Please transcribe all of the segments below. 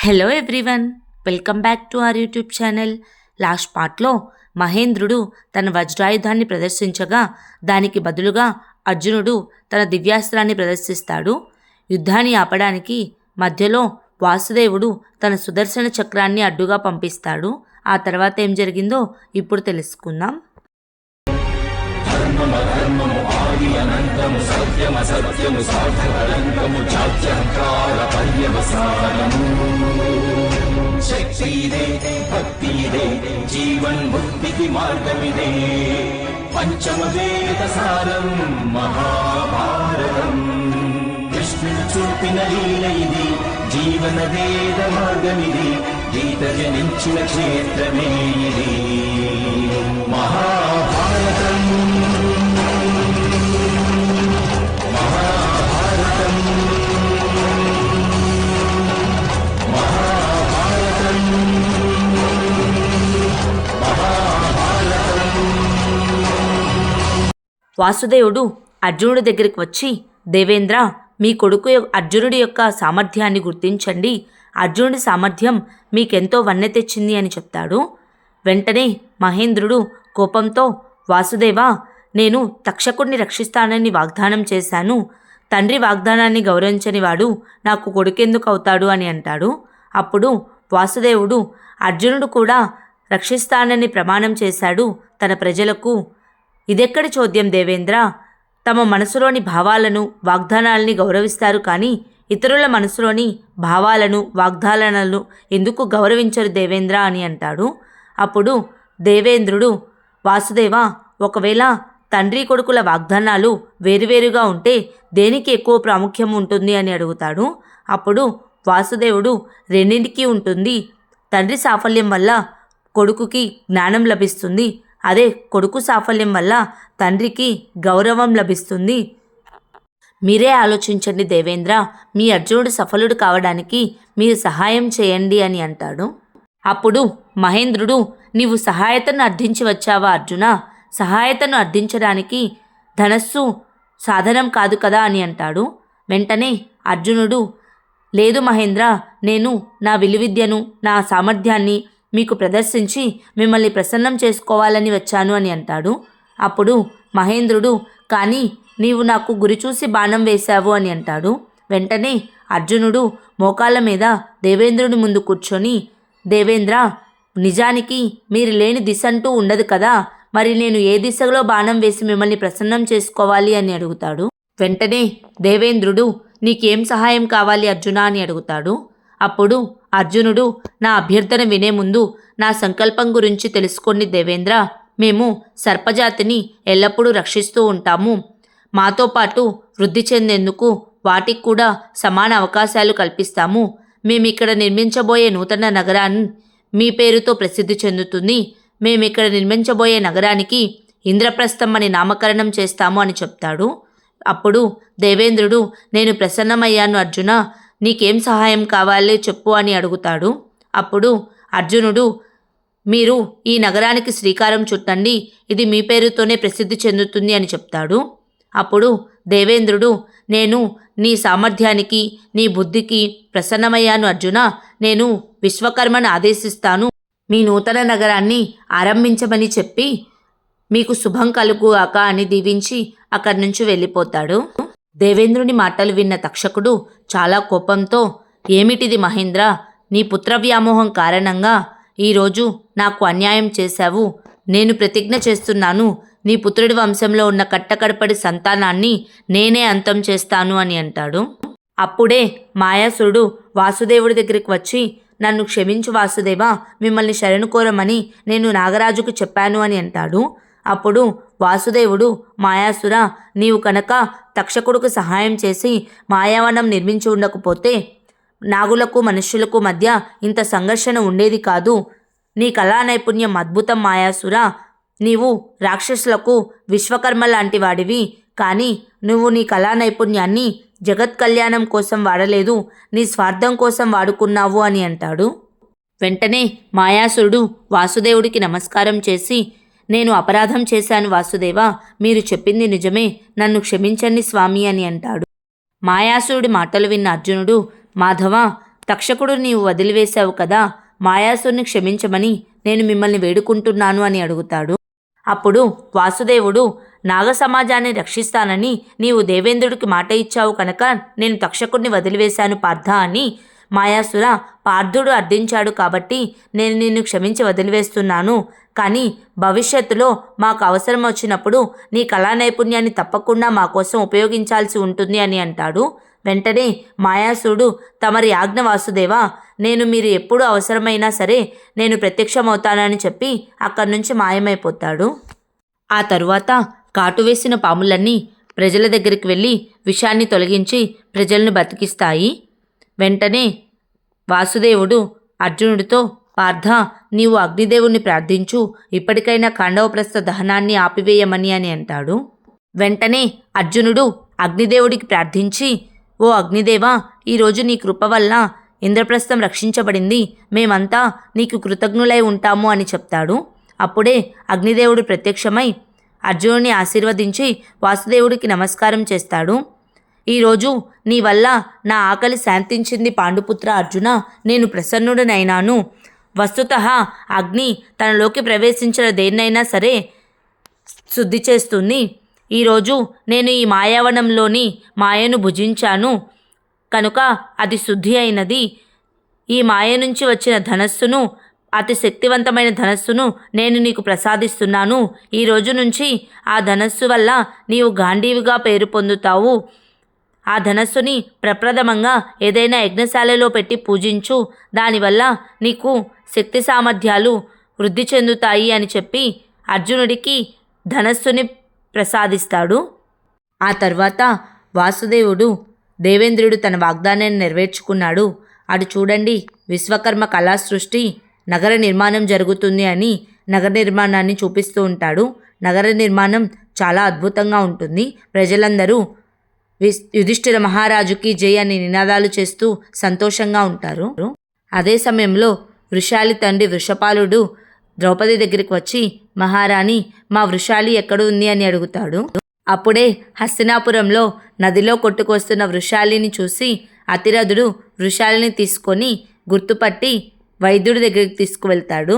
Hello everyone, welcome back to our YouTube channel. Last పార్ట్లో మహేంద్రుడు తన వజ్రాయుధాన్ని ప్రదర్శించగా దానికి బదులుగా అర్జునుడు తన దివ్యాస్త్రాన్ని ప్రదర్శిస్తాడు. యుద్ధాన్ని ఆపడానికి మధ్యలో వాసుదేవుడు తన సుదర్శన చక్రాన్ని అడ్డుగా పంపిస్తాడు. ఆ తర్వాత ఏం జరిగిందో ఇప్పుడు తెలుసుకుందాం. శక్తిదే భక్తిదే జీవన్ముక్తికి మార్గమిదే పంచమ వేద సారం మహాభారతం. కృష్ణుడు చూపిన లీల ఇది, జీవన వేద మార్గమిది, గీత జనించిన క్షేత్రమే ఇది మహాభారతం. వాసుదేవుడు అర్జునుడి దగ్గరికి వచ్చి, దేవేంద్ర, మీ కొడుకు అర్జునుడి యొక్క సామర్థ్యాన్ని గుర్తించండి. అర్జునుడి సామర్థ్యం మీకెంతో వన్నె తెచ్చింది అని చెప్తాడు. వెంటనే మహేంద్రుడు కోపంతో, వాసుదేవా, నేను తక్షకుడిని రక్షిస్తానని వాగ్దానం చేశాను. తండ్రి వాగ్దానాన్ని గౌరవించని వాడు నాకు కొడుకెందుకు అవుతాడు అని అంటాడు. అప్పుడు వాసుదేవుడు, అర్జునుడు కూడా రక్షిస్తానని ప్రమాణం చేశాడు తన ప్రజలకు. ఇదెక్కడి చోద్యం దేవేంద్ర? తమ మనసులోని భావాలను వాగ్దానాలని గౌరవిస్తారు, కానీ ఇతరుల మనసులోని భావాలను వాగ్దానాలను ఎందుకు గౌరవించరు దేవేంద్ర అని అంటాడు. అప్పుడు దేవేంద్రుడు, వాసుదేవ, ఒకవేళ తండ్రి కొడుకుల వాగ్దానాలు వేరువేరుగా ఉంటే దేనికి ఎక్కువ ప్రాముఖ్యం ఉంటుంది అని అడుగుతాడు. అప్పుడు వాసుదేవుడు, రెండింటికి ఉంటుంది. తండ్రి సాఫల్యం వల్ల కొడుకుకి జ్ఞానం లభిస్తుంది, అదే కొడుకు సాఫల్యం వల్ల తండ్రికి గౌరవం లభిస్తుంది. మీరే ఆలోచించండి దేవేంద్ర, మీ అర్జునుడు సఫలుడు కావడానికి మీరు సహాయం చేయండి అని అంటాడు. అప్పుడు మహేంద్రుడు, నీవు సహాయతను అర్థించి వచ్చావా అర్జున? సహాయతను అర్థించడానికి ధనస్సు సాధనం కాదు కదా అని అంటాడు. వెంటనే అర్జునుడు, లేదు మహేంద్ర, నేను నా విలువిద్యను నా సామర్థ్యాన్ని మీకు ప్రదర్శించి మిమ్మల్ని ప్రసన్నం చేసుకోవాలని వచ్చాను అని అంటాడు. అప్పుడు మహేంద్రుడు, కానీ నీవు నాకు గురి చూసి బాణం వేశావు అని అంటాడు. వెంటనే అర్జునుడు మోకాళ్ళ మీద దేవేంద్రుడి ముందు కూర్చొని, దేవేంద్ర, నిజానికి మీరు లేని దిశ అంటూ ఉండదు కదా, మరి నేను ఏ దిశలో బాణం వేసి మిమ్మల్ని ప్రసన్నం చేసుకోవాలి అని అడుగుతాడు. వెంటనే దేవేంద్రుడు, నీకేం సహాయం కావాలి అర్జున అని అడుగుతాడు. అప్పుడు అర్జునుడు, నా అభ్యర్థన వినే ముందు నా సంకల్పం గురించి తెలుసుకోండి దేవేంద్ర. మేము సర్పజాతిని ఎల్లప్పుడూ రక్షిస్తూ ఉంటాము. మాతో పాటు వృద్ధి చెందేందుకు వాటికి కూడా సమాన అవకాశాలు కల్పిస్తాము. మేమిక్కడ నిర్మించబోయే నూతన నగరాన్ని మీ పేరుతో ప్రసిద్ధి చెందుతుంది. మేమిక్కడ నిర్మించబోయే నగరానికి ఇంద్రప్రస్థం అని నామకరణం చేస్తాము అని చెప్తాడు. అప్పుడు దేవేంద్రుడు, నేను ప్రసన్నమయ్యాను అర్జున, నీకేం సహాయం కావాలి చెప్పు అని అడుగుతాడు. అప్పుడు అర్జునుడు, మీరు ఈ నగరానికి శ్రీకారం చుట్టండి, ఇది మీ పేరుతోనే ప్రసిద్ధి చెందుతుంది అని చెప్తాడు. అప్పుడు దేవేంద్రుడు, నేను నీ సామర్థ్యానికి నీ బుద్ధికి ప్రసన్నమయ్యాను అర్జున, నేను విశ్వకర్మను ఆదేశిస్తాను, మీ నూతన నగరాన్ని ఆరంభించమని చెప్పి మీకు శుభం కలుగుగాక అని దీవించి అక్కడి నుంచి వెళ్ళిపోతాడు. దేవేంద్రుని మాటలు విన్న తక్షకుడు చాలా కోపంతో, ఏమిటిది మహేంద్ర? నీ పుత్ర వ్యామోహం కారణంగా ఈరోజు నాకు అన్యాయం చేశావు. నేను ప్రతిజ్ఞ చేస్తున్నాను, నీ పుత్రుడి వంశంలో ఉన్న కట్టకడపడి సంతానాన్ని నేనే అంతం చేస్తాను అని అంటాడు. అప్పుడే మాయాసురుడు వాసుదేవుడి దగ్గరికి వచ్చి, నన్ను క్షమించు వాసుదేవా, మిమ్మల్ని శరణు కోరమని నేను నాగరాజుకు చెప్పాను అని అంటాడు. అప్పుడు వాసుదేవుడు, మాయాసుర, నీవు కనుక తక్షకుడుకు సహాయం చేసి మాయావనం నిర్మించి ఉండకపోతే నాగులకు మనుష్యులకు మధ్య ఇంత సంఘర్షణ ఉండేది కాదు. నీ కళా నైపుణ్యం అద్భుతం మాయాసుర. నీవు రాక్షసులకు విశ్వకర్మ లాంటి వాడివి, కానీ నువ్వు నీ కళా నైపుణ్యాన్ని జగత్ కళ్యాణం కోసం వాడలేదు, నీ స్వార్థం కోసం వాడుకున్నావు అని అంటాడు. వెంటనే మాయాసురుడు వాసుదేవుడికి నమస్కారం చేసి, నేను అపరాధం చేశాను వాసుదేవా, మీరు చెప్పింది నిజమే, నన్ను క్షమించండి స్వామి అని అంటాడు. మాయాసురుడి మాటలు విన్న అర్జునుడు, మాధవ, తక్షకుడు నీవు వదిలివేశావు కదా, మాయాసుని క్షమించమని నేను మిమ్మల్ని వేడుకుంటున్నాను అని అడుగుతాడు. అప్పుడు వాసుదేవుడు, నాగ సమాజాన్ని రక్షిస్తానని నీవు దేవేంద్రుడికి మాట ఇచ్చావు కనుక నేను తక్షకుడిని వదిలివేశాను పార్థ అని మాయాసుర పార్థుడు అర్థించాడు కాబట్టి నేను నిన్ను క్షమించి వదిలివేస్తున్నాను. కానీ భవిష్యత్తులో మాకు అవసరం వచ్చినప్పుడు నీ కళా నైపుణ్యాన్ని తప్పకుండా మా కోసం ఉపయోగించాల్సి ఉంటుంది అని అంటాడు. వెంటనే మాయాసుడు, తమరి ఆజ్ఞ వాసుదేవా, నేను మీరు ఎప్పుడు అవసరమైనా సరే నేను ప్రత్యక్షమవుతానని చెప్పి అక్కడి నుంచి మాయమైపోతాడు. ఆ తరువాత కాటువేసిన పాములన్నీ ప్రజల దగ్గరికి వెళ్ళి విషాన్ని తొలగించి ప్రజలను బతికిస్తాయి. వెంటనే వాసుదేవుడు అర్జునుడితో, పార్థ, నీవు అగ్నిదేవుణ్ణి ప్రార్థించు, ఇప్పటికైనా ఖాండవప్రస్థ దహనాన్ని ఆపివేయమని అని అంటాడు. వెంటనే అర్జునుడు అగ్నిదేవుడికి ప్రార్థించి, ఓ అగ్నిదేవా, ఈరోజు నీ కృప వల్ల ఇంద్రప్రస్థం రక్షించబడింది, మేమంతా నీకు కృతజ్ఞులై ఉంటాము అని చెప్తాడు. అప్పుడే అగ్నిదేవుడు ప్రత్యక్షమై అర్జునుడిని ఆశీర్వదించి వాసుదేవుడికి నమస్కారం చేస్తాడు. ఈరోజు నీ వల్ల నా ఆకలి శాంతించింది పాండుపుత్ర అర్జున, నేను ప్రసన్నుడనైనాను. వస్తుతః అగ్ని తనలోకి ప్రవేశించిన దేన్నైనా సరే శుద్ధి చేస్తుంది. ఈరోజు నేను ఈ మాయావనంలోని మాయను భుజించాను కనుక అది శుద్ధి అయినది. ఈ మాయ నుంచి వచ్చిన ధనస్సును, అతి శక్తివంతమైన ధనస్సును నేను నీకు ప్రసాదిస్తున్నాను. ఈ రోజు నుంచి ఆ ధనస్సు వల్ల నీవు గాంధీవిగా పేరు పొందుతావు. ఆ ధనస్సుని ప్రప్రథమంగా ఏదైనా యజ్ఞశాలలో పెట్టి పూజించు, దానివల్ల నీకు శక్తి సామర్థ్యాలు వృద్ధి చెందుతాయి అని చెప్పి అర్జునుడికి ధనస్సుని ప్రసాదిస్తాడు. ఆ తర్వాత వాసుదేవుడు, దేవేంద్రుడు తన వాగ్దానాన్ని నెరవేర్చుకున్నాడు. అటు చూడండి, విశ్వకర్మ కళా సృష్టి నగర నిర్మాణం జరుగుతుంది అని నగర నిర్మాణాన్ని చూపిస్తూ ఉంటాడు. నగర నిర్మాణం చాలా అద్భుతంగా ఉంటుంది. ప్రజలందరూ యుధిష్ఠిర మహారాజుకి జై అని నినాదాలు చేస్తూ సంతోషంగా ఉంటారు. అదే సమయంలో వృషాలి తండ్రి వృషపాలుడు ద్రౌపది దగ్గరికి వచ్చి, మహారాణి, మా వృషాలి ఎక్కడ ఉంది అని అడుగుతాడు. అప్పుడే హస్తినాపురంలో నదిలో కొట్టుకొస్తున్న వృషాలిని చూసి అతిరథుడు వృషాలిని తీసుకొని గుర్తుపట్టి వైద్యుడి దగ్గరికి తీసుకువెళ్తాడు.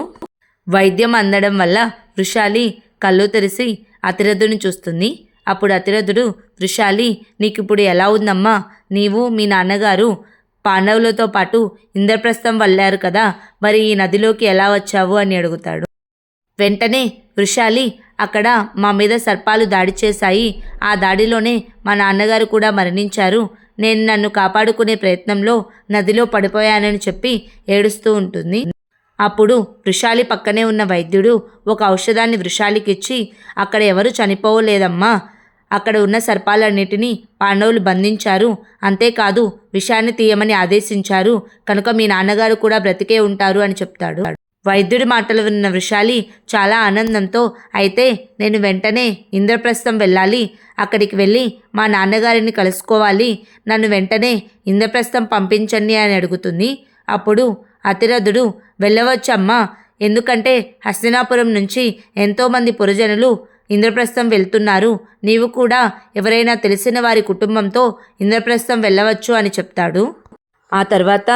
వైద్యం అందడం వల్ల వృషాలి కళ్ళు తెరిసి అతిరథుడిని చూస్తుంది. అప్పుడు అతిరథుడు, వృషాలి, నీకిప్పుడు ఎలా ఉందమ్మా? నీవు మీ నాన్నగారు పాండవులతో పాటు ఇంద్రప్రస్థం వెళ్ళారు కదా, మరి ఈ నదిలోకి ఎలా వచ్చావు అని అడుగుతాడు. వెంటనే వృషాలి, అక్కడ మా మీద సర్పాలు దాడి చేశాయి, ఆ దాడిలోనే మా నాన్నగారు కూడా మరణించారు, నేను నన్ను కాపాడుకునే ప్రయత్నంలో నదిలో పడిపోయానని చెప్పి ఏడుస్తూ ఉంటుంది. అప్పుడు వృషాలి పక్కనే ఉన్న వైద్యుడు ఒక ఔషధాన్ని వృషాలికి ఇచ్చి, అక్కడ ఎవరు చనిపోవలేదమ్మా, అక్కడ ఉన్న సర్పాలన్నిటినీ పాండవులు బంధించారు, అంతేకాదు విషాన్ని తీయమని ఆదేశించారు, కనుక మీ నాన్నగారు కూడా బ్రతికే ఉంటారు అని చెప్తాడు. వైద్యుడి మాటలు విన్న వృషాలి చాలా ఆనందంతో, అయితే నేను వెంటనే ఇంద్రప్రస్థం వెళ్ళాలి, అక్కడికి వెళ్ళి మా నాన్నగారిని కలుసుకోవాలి, నన్ను వెంటనే ఇంద్రప్రస్థం పంపించండి అని అడుగుతుంది. అప్పుడు అతిరథుడు, వెళ్ళవచ్చమ్మా, ఎందుకంటే హస్తినాపురం నుంచి ఎంతోమంది పురజనులు ఇంద్రప్రస్థం వెళ్తున్నారు, నీవు కూడా ఎవరైనా తెలిసిన వారి కుటుంబంతో ఇంద్రప్రస్థం వెళ్ళవచ్చు అని చెప్తాడు. ఆ తర్వాత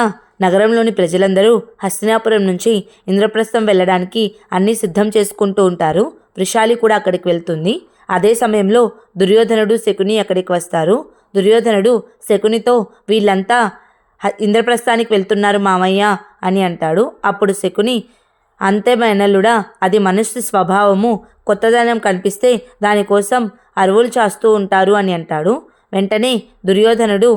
నగరంలోని ప్రజలందరూ హస్తినాపురం నుంచి ఇంద్రప్రస్థం వెళ్ళడానికి అన్నీ సిద్ధం చేసుకుంటూ ఉంటారు. వృషాలి కూడా అక్కడికి వెళ్తుంది. అదే సమయంలో దుర్యోధనుడు, శకుని అక్కడికి వస్తారు. దుర్యోధనుడు శకునితో, వీళ్ళంతా ఇంద్రప్రస్థానికి వెళ్తున్నారు మామయ్య అని అంటాడు. అప్పుడు శకుని, అంతే మేనల్లుడా, అది మనుష్య స్వభావము, కొత్తదనం కనిపిస్తే దానికోసం అరువులు చేస్తూ ఉంటారు అని అంటాడు. వెంటనే దుర్యోధనుడు,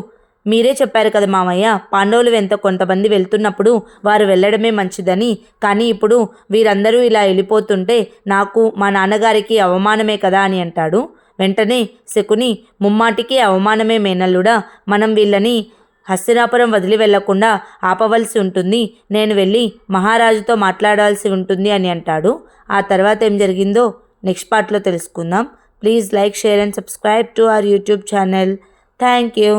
మీరే చెప్పారు కదా మామయ్య, పాండవులు వెంట కొంతమంది వెళ్తున్నప్పుడు వారు వెళ్ళడమే మంచిదని, కానీ ఇప్పుడు వీరందరూ ఇలా వెళ్ళిపోతుంటే నాకు మా నాన్నగారికి అవమానమే కదా అని అంటాడు. వెంటనే శకుని, ముమ్మాటికి అవమానమే మేనల్లుడా, మనం వీళ్ళని హస్తినాపురం వదిలి వెళ్లకుండా ఆపవలసి ఉంటుంది, నేను వెళ్ళి మహారాజుతో మాట్లాడాల్సి ఉంటుంది అని అంటాడు. ఆ తర్వాత ఏం జరిగిందో నెక్స్ట్ పార్ట్లో తెలుసుకుందాం. Please like, share and subscribe to our YouTube channel. Thank you.